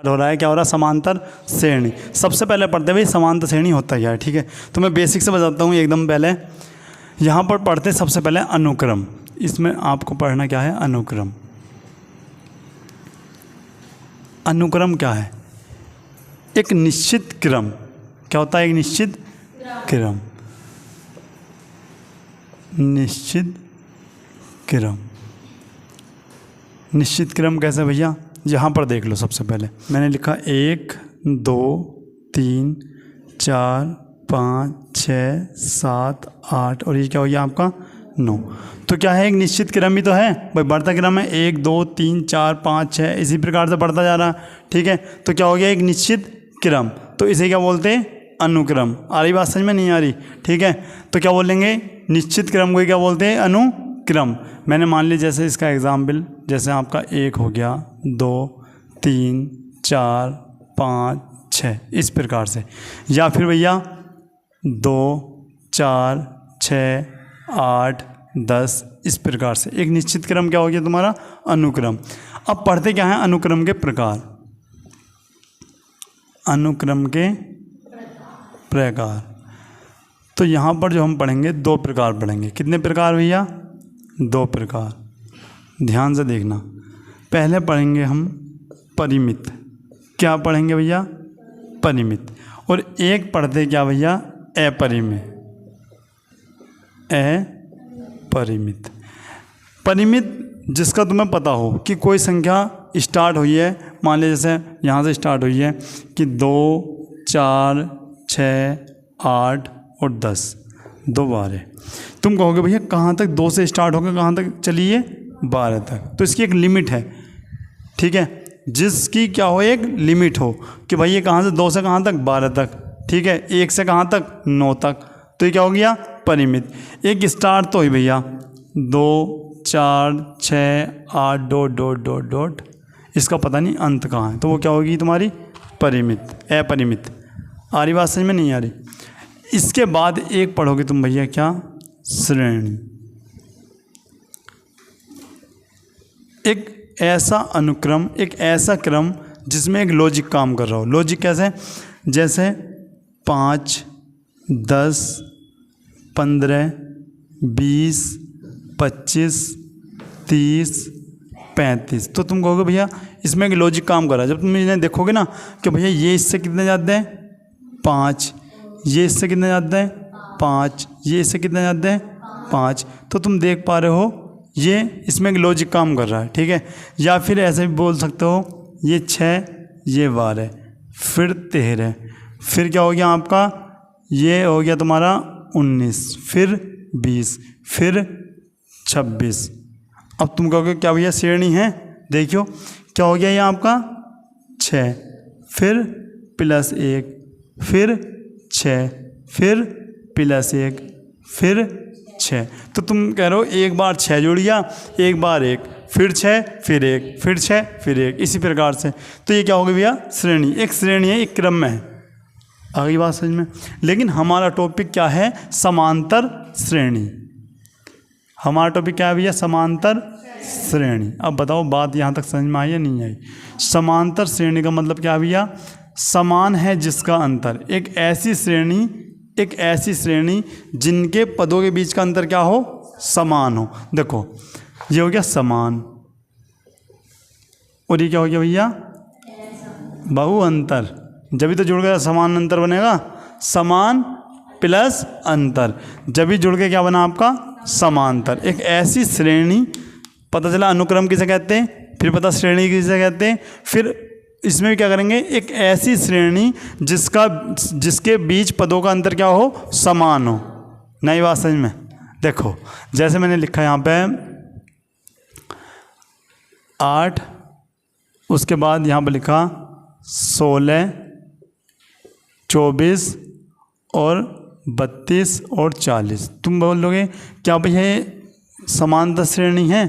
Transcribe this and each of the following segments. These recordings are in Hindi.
हो रहा है, क्या हो रहा है, समांतर श्रेणी। सबसे पहले पढ़ते भाई समांतर श्रेणी होता क्या है, ठीक है। तो मैं बेसिक से बताता हूँ एकदम पहले। यहाँ पर पढ़ते सबसे पहले अनुक्रम। इसमें आपको पढ़ना क्या है, अनुक्रम। अनुक्रम क्या है, एक निश्चित क्रम। क्या होता है, एक निश्चित क्रम। निश्चित क्रम। निश्चित क्रम कैसे भैया, यहाँ पर देख लो। सबसे पहले मैंने लिखा 1 2 3 4 5 6 7 8 और ये क्या हो गया आपका 9। तो क्या है, एक निश्चित क्रम ही तो है भाई, बढ़ता क्रम है 1 2 3 4 5 6 इसी प्रकार से बढ़ता जा रहा है, ठीक है। तो क्या हो गया, एक निश्चित क्रम। तो इसे क्या बोलते हैं, अनुक्रम। आ रही बात समझ में, नहीं आ रही, ठीक है। तो क्या बोलेंगे, निश्चित क्रम को क्या बोलते हैं, अनुक्रम। मैंने मान ली जैसे इसका एग्जाम्पल, जैसे आपका 1 हो गया 2 3 4 5 6 इस प्रकार से, या फिर भैया 2 4 6 8 10 इस प्रकार से। एक निश्चित क्रम क्या हो गया तुम्हारा, अनुक्रम। अब पढ़ते क्या है, अनुक्रम के प्रकार। अनुक्रम के प्रकार। तो यहाँ पर जो हम पढ़ेंगे 2 प्रकार पढ़ेंगे। कितने प्रकार भैया, 2 प्रकार। ध्यान से देखना। पहले पढ़ेंगे हम परिमित। क्या पढ़ेंगे भैया, परिमित। और एक पढ़ते क्या भैया, अपरिमित। अपरिमित। परिमित जिसका तुम्हें पता हो कि कोई संख्या स्टार्ट हुई है, मान लीजिए जैसे यहाँ से स्टार्ट हुई है कि 2 4 6 8 और 10 2 12। तुम कहोगे भैया कहाँ तक, 2 से स्टार्ट होकर कहाँ तक चली है, 12 तक। तो इसकी एक लिमिट है, ठीक है, जिसकी क्या हो, एक लिमिट हो कि भाई ये कहाँ से 2 से कहाँ तक, 12 तक, ठीक है। 1 से कहाँ तक, 9 तक। तो ये क्या हो गया, परिमित। एक स्टार्ट तो हुई भैया 2 4 6 8 डॉट डॉट डॉट डॉट, इसका पता नहीं अंत कहाँ है, तो वो क्या होगी तुम्हारी, परिमित, अपरिमित। आ रही बात समझ में, नहीं आ रही। इसके बाद एक पढ़ोगे तुम भैया क्या, श्रेणी। एक ऐसा अनुक्रम, एक ऐसा क्रम जिसमें एक लॉजिक काम कर रहा हो। लॉजिक कैसे, जैसे 5 10 15 20 25 30 35। तो तुम कहोगे भैया इसमें एक लॉजिक काम कर रहा है। जब तुम इन्हें देखोगे ना कि भैया ये इससे कितने ज़्यादा है, 5, ये इससे कितने ज़्यादा है, 5, ये इससे कितने ज़्यादा है, 5। तो तुम देख पा रहे हो ये इसमें एक लॉजिक काम कर रहा है, ठीक है। या फिर ऐसे भी बोल सकते हो, ये 6 ये 12 फिर 13 फिर क्या हो गया आपका, ये हो गया तुम्हारा 19 फिर 20 फिर 26। अब तुम कहोगे क्या भैया श्रेणी है, देखियो क्या हो गया, ये आपका 6 फिर +1 फिर 6 फिर +1 फिर 6। तो तुम कह रहे हो एक बार 6 जुड़ गया, एक बार 1 फिर 6 फिर 1 फिर 6 फिर 1 इसी प्रकार से। तो ये क्या होगी भैया, श्रेणी। एक श्रेणी है, एक क्रम में है। आ गई बात समझ में। लेकिन हमारा टॉपिक क्या है, समांतर श्रेणी। हमारा टॉपिक क्या है भैया, समांतर श्रेणी। अब बताओ बात यहाँ तक समझ में आई या नहीं आई। समांतर श्रेणी का मतलब क्या है भैया, समान है जिसका अंतर। एक ऐसी श्रेणी जिनके पदों के बीच का अंतर क्या हो, समान हो। देखो ये हो गया समान, और ये क्या हो गया भैया, बहु अंतर। जब भी तो जुड़ गया समान अंतर बनेगा, समान प्लस अंतर, जब भी जुड़ के क्या बना आपका, समांतर। एक ऐसी श्रेणी, पता चला अनुक्रम किसे कहते हैं, फिर पता श्रेणी किसे कहते हैं। फिर इसमें भी क्या करेंगे, एक ऐसी श्रेणी जिसके बीच पदों का अंतर क्या हो, समान हो। नई बात समझ में। देखो जैसे मैंने लिखा यहाँ पे 8, उसके बाद यहाँ पर लिखा 16 24 और 32 और 40। तुम बोलोगे क्या भैया ये समांतर श्रेणी है,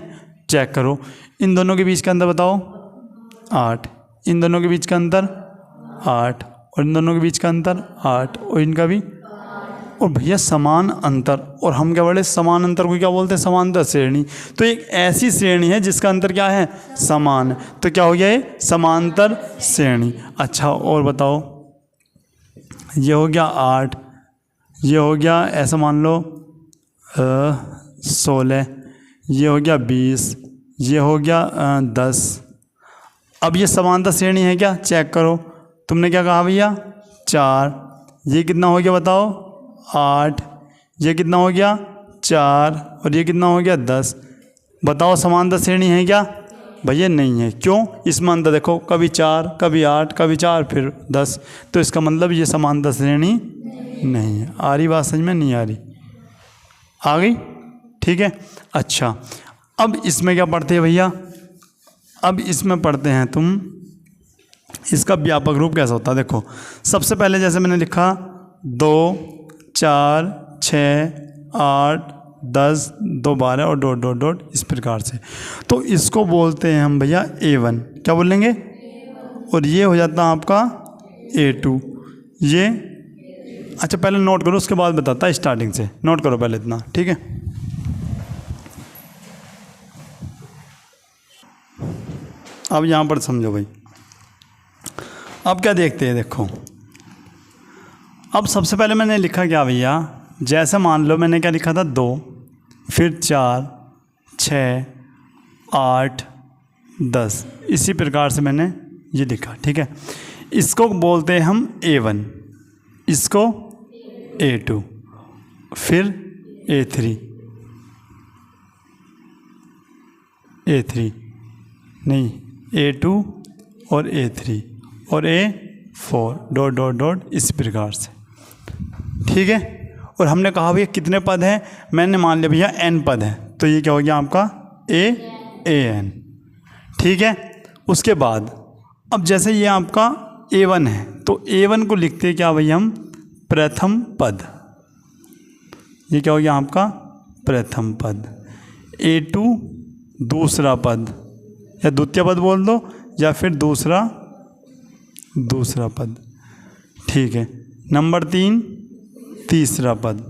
चेक करो। इन दोनों के बीच का अंतर बताओ, 8। इन दोनों के बीच का अंतर 8, और इन दोनों के बीच का अंतर 8, और इनका भी और भैया समान अंतर, और हम क्या बोले समान अंतर को क्या बोलते हैं, समांतर श्रेणी। तो एक ऐसी श्रेणी है जिसका अंतर क्या है, समान। तो क्या हो गया ये, समांतर श्रेणी। अच्छा और बताओ, ये हो गया 8, ये हो गया ऐसा मान लो 16, ये हो गया 20, ये हो गया 10। अब ये समांतर श्रेणी है क्या, चेक करो। तुमने क्या कहा भैया 4, ये कितना हो गया बताओ 8, ये कितना हो गया 4, और ये कितना हो गया 10। बताओ समांतर श्रेणी है क्या, भैया नहीं है। क्यों, इसमें अंतर देखो, कभी 4 कभी 8 कभी 4 फिर 10, तो इसका मतलब ये समांतर श्रेणी नहीं है। आ रही बात समझ में, नहीं आ रही, आ गई, ठीक है। अच्छा अब इसमें क्या पढ़ते हैं भैया, अब इसमें पढ़ते हैं तुम, इसका व्यापक रूप कैसा होता है। देखो सबसे पहले जैसे मैंने लिखा 2 4 6 8 10 2 12 और डॉट डॉट डॉट इस प्रकार से। तो इसको बोलते हैं हम भैया A1, क्या बोलेंगे, और ये हो जाता है आपका A2। ये अच्छा पहले नोट करो, उसके बाद बताता है, स्टार्टिंग से नोट करो पहले इतना, ठीक है। अब यहाँ पर समझो भाई, अब क्या देखते हैं, देखो अब सबसे पहले मैंने लिखा क्या भैया, जैसे मान लो मैंने क्या लिखा था 2, फिर 4 6 8 10, इसी प्रकार से मैंने ये लिखा, ठीक है। इसको बोलते हैं हम A1, इसको A2, फिर A3 नहीं A2 और A3 और A4 डॉट डॉट डॉट इस प्रकार से, ठीक है। और हमने कहा भैया कितने पद हैं, मैंने मान लिया भैया n पद है, तो ये क्या हो गया आपका AN, ठीक है। उसके बाद अब जैसे ये आपका A1 है, तो A1 को लिखते हैं क्या भैया हम, प्रथम पद। ये क्या हो गया आपका प्रथम पद। A2 दूसरा पद, या द्वितीय पद बोल दो, या फिर दूसरा पद, ठीक है। नंबर 3 तीसरा पद।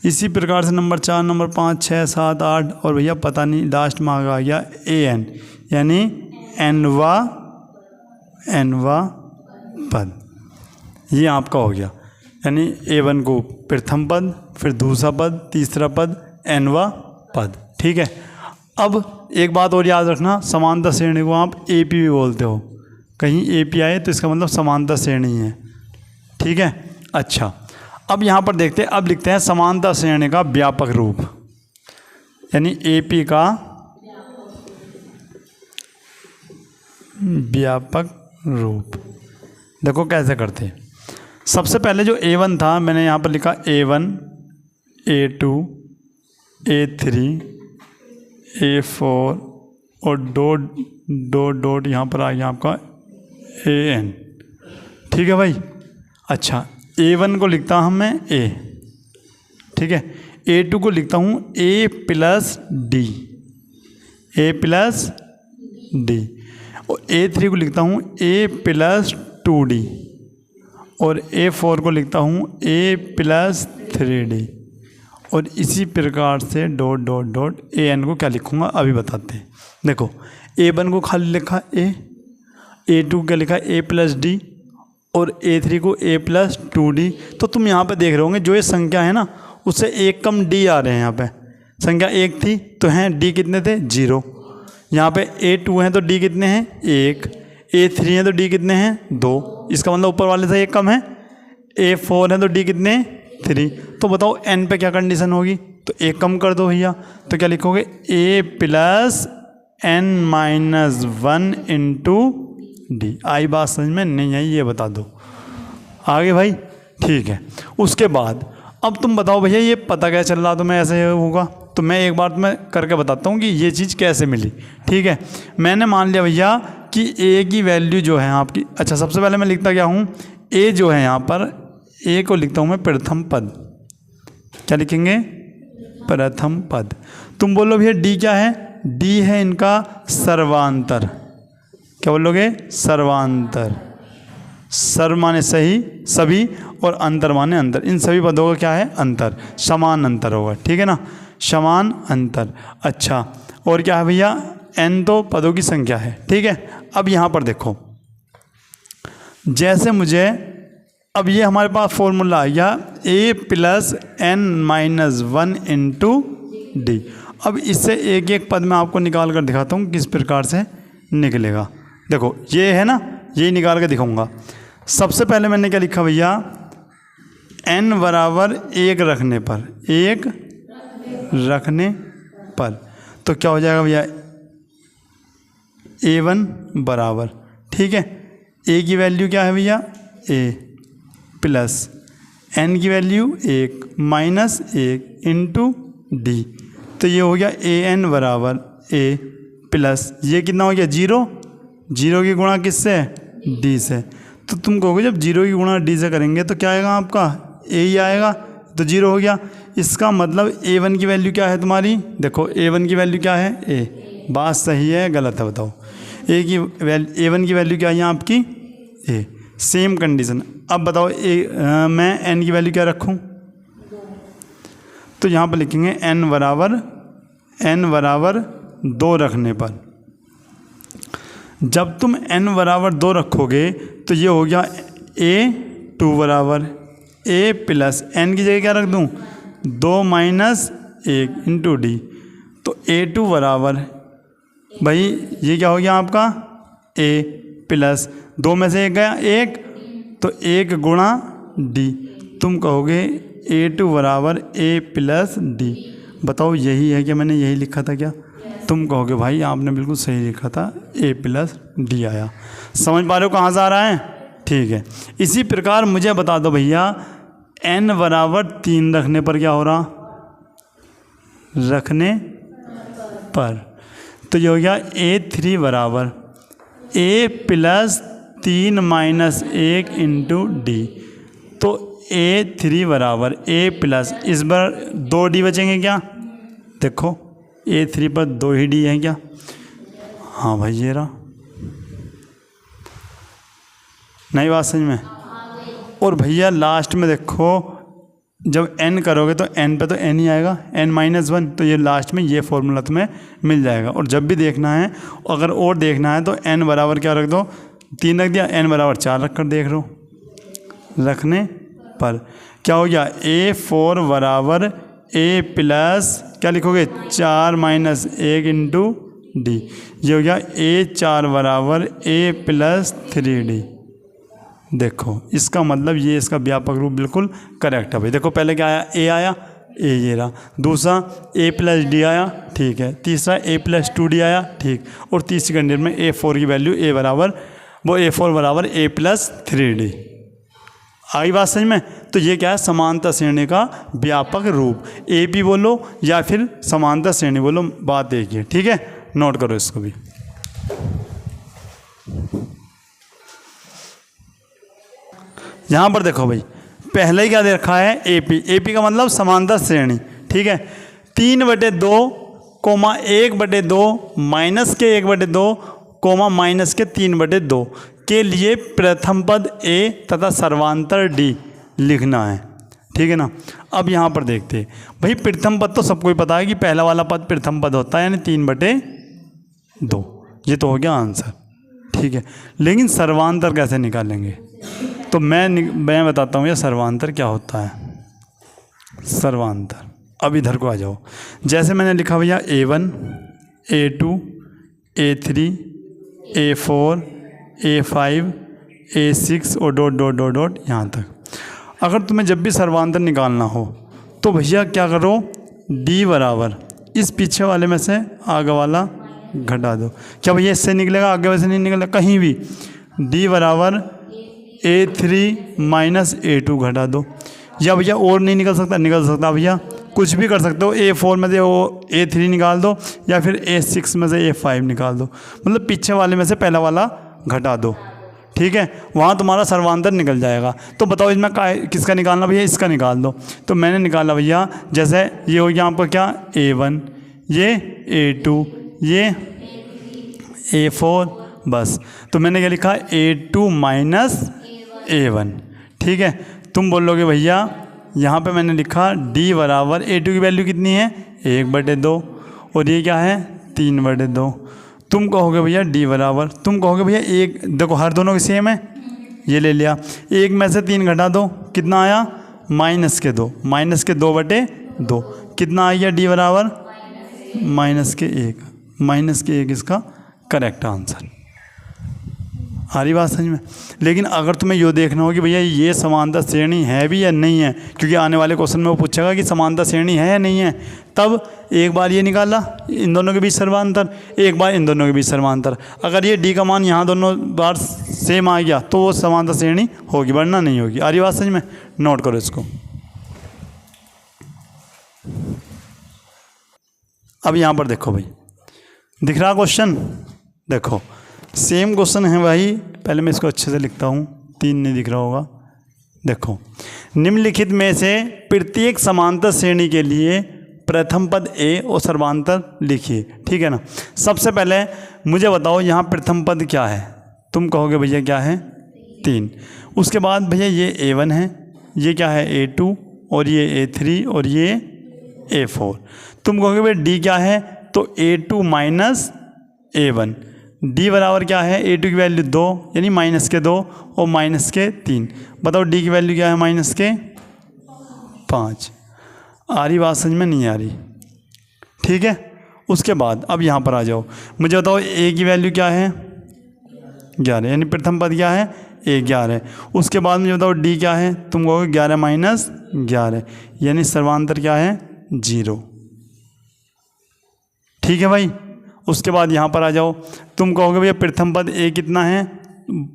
इसी प्रकार से नंबर 4 नंबर 5 6 7 8 और भैया पता नहीं लास्ट में आ गया AN, यानी nवा पद। ये आपका हो गया, यानी A1 को प्रथम पद, फिर दूसरा पद, तीसरा पद, nवा पद, ठीक है। अब एक बात और याद रखना, समांतर श्रेणी को आप AP भी बोलते हो, कहीं AP आए तो इसका मतलब समांतर श्रेणी है, ठीक है। अच्छा अब यहाँ पर देखते हैं, अब लिखते हैं समांतर श्रेणी का व्यापक रूप, यानी AP का व्यापक रूप। देखो कैसे करते हैं। सबसे पहले जो A1 था, मैंने यहाँ पर लिखा A1 A2 A3 A4 और डॉट डॉट डॉट यहाँ पर आ गया आपका AN, ठीक है भाई। अच्छा A1 को लिखता हूँ मैं A, ठीक है। A2 को लिखता हूँ A प्लस D, और A3 को लिखता हूँ A प्लस 2D, और A4 को लिखता हूँ A प्लस 3D, और इसी प्रकार से डॉट डॉट डॉट AN को क्या लिखूँगा अभी बताते हैं। देखो A1 को खाली लिखा A, A2 क्या लिखा A प्लस D, और A3 को A प्लस 2D। तो तुम यहाँ पे देख रहे होंगे जो ये संख्या है ना, उससे एक कम D आ रहे हैं। यहाँ पे संख्या 1 थी तो हैं D कितने थे 0, यहाँ पे A2 हैं तो D कितने हैं 1, A3 हैं तो D कितने हैं 2, इसका मतलब ऊपर वाले से एक कम है। A4 हैं तो D कितने 3। तो बताओ N पे क्या कंडीशन होगी, तो एक कम कर दो भैया, तो क्या लिखोगे A plus N-1 into D। आई बात समझ में, नहीं आई ये बता दो, आगे भाई, ठीक है। उसके बाद अब तुम बताओ भैया ये पता क्या चल रहा तुम्हें ऐसे होगा, तो मैं एक बार तुम्हें करके बताता हूँ कि ये चीज़ कैसे मिली, ठीक है। मैंने मान लिया भैया कि A की वैल्यू जो है आपकी, अच्छा सबसे पहले मैं लिखता क्या हूँ, A जो है यहाँ पर A को लिखता हूँ मैं प्रथम पद। क्या लिखेंगे, प्रथम पद। तुम बोलो भैया D क्या है, D है इनका सर्वांतर। क्या बोलोगे, सर्वांतर, सर्व माने सही सभी और अंतर माने अंतर। इन सभी पदों का क्या है? अंतर, समान अंतर होगा। ठीक है ना, समान अंतर। अच्छा, और क्या है भैया? n तो पदों की संख्या है। ठीक है, अब यहाँ पर देखो, जैसे मुझे अब ये हमारे पास फॉर्मूला आ गया a plus n minus 1 into D. अब इससे एक एक पद मैं आपको निकाल कर दिखाता हूँ किस प्रकार से निकलेगा। देखो ये है ना, ये निकाल कर दिखाऊंगा। सबसे पहले मैंने क्या लिखा भैया? n बराबर 1 रखने पर, 1 रखने पर तो क्या हो जाएगा भैया? a1 बराबर, ठीक है, a की वैल्यू क्या है भैया? a प्लस n की वैल्यू 1 माइनस 1 इंटू डी। तो ये हो गया an बराबर a प्लस ये कितना हो गया? 0, 0 की गुणा किससे? d से। तो तुम कहोगे जब 0 की गुणा d से करेंगे तो क्या आएगा आपका? a ही आएगा, तो 0 हो गया। इसका मतलब a1 की वैल्यू क्या है तुम्हारी? देखो a1 की वैल्यू क्या है? a। बात सही है गलत है बताओ? a1 की वैल्यू क्या है यहाँ आपकी? a। Same condition. अब बताओ मैं n की वैल्यू क्या रखूँ? तो यहाँ पर लिखेंगे n बराबर 2 रखने पर। जब तुम n बराबर 2 रखोगे तो ये हो गया a2 बराबर a प्लस n की जगह क्या रख दूँ? 2 माइनस 1 इंटू डी। तो a2 बराबर भाई ये क्या हो गया आपका? a प्लस 2 में से 1 गया 1, तो 1 गुणा डी। तुम कहोगे a2 बराबर a प्लस डी। बताओ यही है क्या? मैंने यही लिखा था क्या? तुम कहोगे भाई आपने बिल्कुल सही लिखा था, a प्लस डी आया। समझ पा रहे हो कहाँ से आ रहा है? ठीक है, इसी प्रकार मुझे बता दो भैया n बराबर 3 रखने पर क्या हो रहा? रखने पर तो ये हो गया a3 बराबर a plus 3 minus 1 into D. तो a3 बराबर a प्लस, इस बार 2 डी बचेंगे क्या? देखो a3 पर 2 ही डी है क्या? हाँ भाई ये रहा। नई बात समझ में? और भैया लास्ट में देखो जब n करोगे तो n पे तो n ही आएगा, n माइनस 1। तो ये लास्ट में ये फॉर्मूला तुम्हें मिल जाएगा। और जब भी देखना है, अगर और देखना है तो n बराबर क्या रख दो? 3 रख दिया, n बराबर 4 रख कर देख लो। रखने पर क्या हो गया? a4 बराबर a प्लस क्या लिखोगे? 4 माइनस 1 इंटू डी। ये हो गया a4 बराबर a प्लस 3d। देखो इसका मतलब ये इसका व्यापक रूप बिल्कुल करेक्ट है भाई। देखो पहले क्या आया? a आया, a ये रहा। दूसरा a प्लस डी आया, ठीक है। तीसरा a प्लस 2d आया, ठीक। और तीसरी कंडीशन में a4 की वैल्यू a बराबर a4 बराबर a प्लस 3d। आई बात समझ में? तो ये क्या है? समांतर श्रेणी का व्यापक रूप। ए भी बोलो या फिर समांतर श्रेणी बोलो, बात एक ही। ठीक है, नोट करो इसको भी। यहाँ पर देखो भाई, पहले ही क्या दे रखा है? एपी। एपी का मतलब समांतर श्रेणी, ठीक है। 3/2 कोमा 1/2 माइनस के 1/2 कोमा माइनस के 3/2 के लिए प्रथम पद ए तथा सर्वांतर डी लिखना है, ठीक है ना। अब यहाँ पर देखते हैं भाई, प्रथम पद तो सबको ही पता है कि पहला वाला पद प्रथम पद होता है, यानी 3/2। ये तो हो गया आंसर, ठीक है। लेकिन सर्वांतर कैसे निकालेंगे? तो मैं बताता हूँ ये सर्वांतर क्या होता है। सर्वांतर, अब इधर को आ जाओ। जैसे मैंने लिखा भैया A1, A2, A3, A4, A5, A6 और डॉट डॉट डॉट डॉट यहाँ तक। अगर तुम्हें जब भी सर्वांतर निकालना हो तो भैया क्या करो? D बराबर इस पीछे वाले में से आगे वाला घटा दो। क्या भैया इससे निकलेगा? आगे वैसे नहीं निकलेगा कहीं भी। D बराबर A3 माइनस A2 घटा दो। या भैया और नहीं निकल सकता? निकल सकता भैया, कुछ भी कर सकते हो। A4 में से वो A3 निकाल दो या फिर A6 में से A5 निकाल दो, मतलब पीछे वाले में से पहला वाला घटा दो, ठीक है। वहाँ तुम्हारा सर्वांतर निकल जाएगा। तो बताओ इसमें किसका निकालना भैया? इसका निकाल दो। तो मैंने निकाला भैया, जैसे ये हो गया आपका क्या? A1, ये A2, ये A4, बस। तो मैंने क्या लिखा? A2 minus A1। ठीक है, तुम बोलोगे भैया यहाँ पे मैंने लिखा D बराबर A2 की वैल्यू कितनी है 1/2 और ये क्या है 3/2। तुम कहोगे भैया D बराबर, तुम कहोगे भैया एक, देखो हर दोनों की सेम है, ये ले लिया, एक में से 3 घटा दो, कितना आया -2, -2/2 कितना आ गया D बराबर -1 इसका करेक्ट आंसर। आ रही बात समझ में। लेकिन अगर तुम्हें यो देखना हो कि भैया ये समानता श्रेणी है भी या नहीं है, क्योंकि आने वाले क्वेश्चन में वो पूछेगा कि समानता श्रेणी है या नहीं है, तब एक बार ये निकाला इन दोनों के बीच सर्वांतर, एक बार इन दोनों के बीच सर्वांतर। अगर ये D का मान यहाँ दोनों बार सेम आ गया तो वो समानता श्रेणी होगी, वरना नहीं होगी। आ रही बात समझ में, नोट करो इसको। अब यहाँ पर देखो भाई, दिख रहा क्वेश्चन, देखो सेम क्वेश्चन है भाई। पहले मैं इसको अच्छे से लिखता हूँ, 3 नहीं दिख रहा होगा। देखो, निम्नलिखित में से प्रत्येक समांतर श्रेणी के लिए प्रथम पद A और सर्वांतर लिखिए। ठीक है ना। सबसे पहले मुझे बताओ यहाँ प्रथम पद क्या है, तुम कहोगे भैया क्या है 3। उसके बाद भैया ये A1 है, ये क्या है A2 और ये A3 और ये A4। तुम कहोगे भाई D क्या है, तो A2 माइनस A1। D बराबर क्या है, A2 की वैल्यू 2 यानी -2 और -3। बताओ D की वैल्यू क्या है -5। आ रही बात समझ में, नहीं आ रही। ठीक है, उसके बाद अब यहाँ पर आ जाओ, मुझे बताओ A की वैल्यू क्या है 11 यानी प्रथम पद क्या है A 11। उसके बाद मुझे बताओ D क्या है, तुम कहोगे 11 - 11 यानी सर्वांतर क्या है 0। ठीक है भाई। उसके बाद यहाँ पर आ जाओ, तुम कहोगे भैया प्रथम पद A कितना है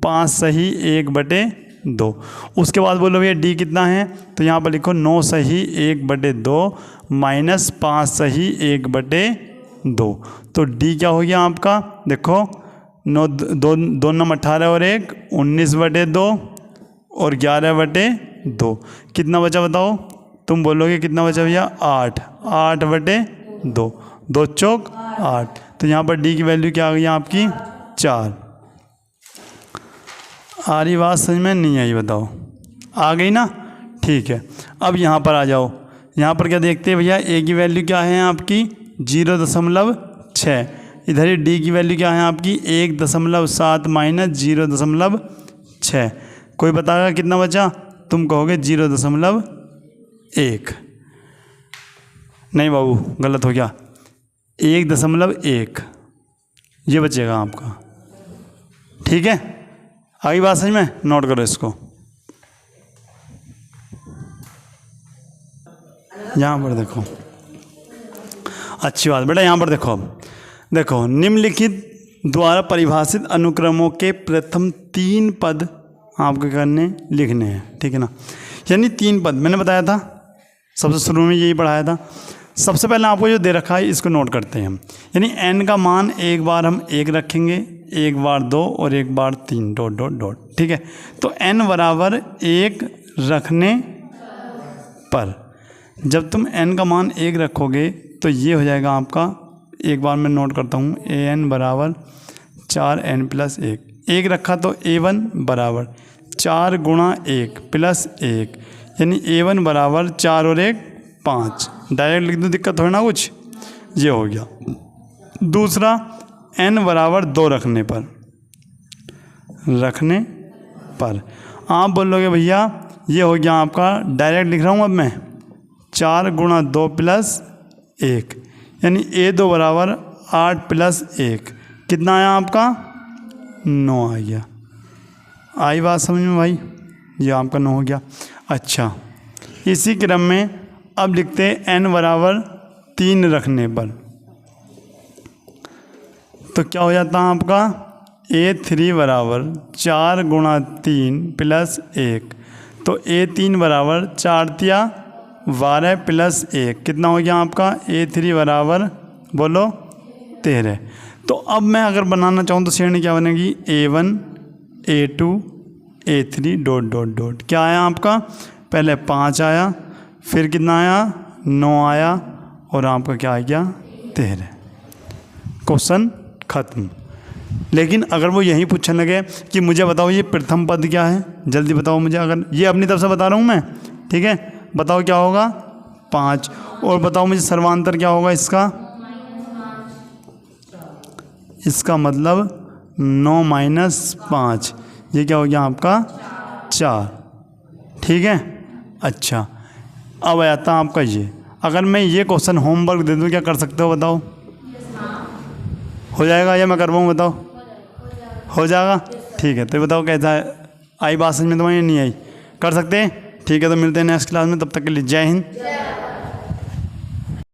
5 सही 1/2। उसके बाद बोलो भैया D कितना है, तो यहाँ पर लिखो 9 सही 1/2 माइनस 5 सही 1/2। तो D क्या हो गया आपका, देखो 9 2 9 18 और 1 19/2 और 11/2 कितना बचा बताओ। तुम बोलोगे कितना बचा भैया 8/2, 2 चौक 8। तो यहाँ पर D की वैल्यू क्या आ गई आपकी 4। आ रही बात समझ में, नहीं आई बताओ। आ गई ना। ठीक है, अब यहाँ पर आ जाओ, यहाँ पर क्या देखते हैं भैया A की वैल्यू क्या है आपकी 0.6। इधर ही D की वैल्यू क्या है आपकी 1.7 माइनस 0.6। कोई बताएगा कितना बचा, तुम कहोगे 0.1। नहीं बाबू गलत हो गया, 1.1 ये बचेगा आपका। ठीक है, आगे बात समझ में, नोट करो इसको। यहाँ पर देखो, अच्छी बात बेटा, यहाँ पर देखो। अब देखो, निम्नलिखित द्वारा परिभाषित अनुक्रमों के प्रथम 3 पद आपको करने लिखने हैं। ठीक है ना, यानी 3 पद मैंने बताया था, सबसे शुरू में यही पढ़ाया था। सबसे पहले आपको जो दे रखा है इसको नोट करते हैं हम। यानी n का मान एक बार हम 1 रखेंगे, एक बार 2 और एक बार 3 ... ठीक है, तो n बराबर 1 रखने पर जब तुम n का मान 1 रखोगे तो ये हो जाएगा आपका, एक बार मैं नोट करता हूँ, an बराबर 4n + 1। 1 रखा तो a1 बराबर 4 × 1 + 1 यानी a1 बराबर 4 और 1 5। डायरेक्ट लिख दूँ, दिक्कत हो ना कुछ, ये हो गया। दूसरा n बराबर 2 रखने पर आप बोलोगे भैया ये हो गया आपका, डायरेक्ट लिख रहा हूँ अब मैं, 4 × 2 + 1 यानी a2 बराबर 8 + 1 कितना आया आपका 9 आ गया। आई बात समझ में भाई, ये आपका 9 हो गया। अच्छा, इसी क्रम में अब लिखते हैं n बराबर 3 रखने पर, तो क्या हो जाता है आपका a3 बराबर 4 × 3 + 1। तो a3 बराबर 4 × 12 + 1 कितना हो गया आपका a3 बराबर बोलो 13। तो अब मैं अगर बनाना चाहूँ तो श्रेणी क्या बनेगी a1 a2 a3 ... क्या आया आपका, पहले 5 आया, फिर कितना आया 9 आया और आपका क्या आ गया 13। क्वेश्चन खत्म। लेकिन अगर वो यही पूछने लगे कि मुझे बताओ ये प्रथम पद क्या है, जल्दी बताओ मुझे, अगर ये अपनी तरफ से बता रहा हूँ मैं, ठीक है, बताओ क्या होगा 5। और बताओ मुझे सर्वांतर क्या होगा इसका मतलब 9 - 5, ये क्या हो गया आपका 4, ठीक है। अच्छा, अब आता है आपका ये, अगर मैं ये क्वेश्चन होमवर्क दे दूँ क्या कर सकते हो बताओ? हो जाएगा या मैं करवाऊँ बताओ? हो जाएगा, ठीक है। तो बताओ कैसा है, आई बात समझ में तुम्हारी? नहीं आई? कर सकते हैं, ठीक है। तो मिलते हैं नेक्स्ट क्लास में, तब तक के लिए जय हिंद।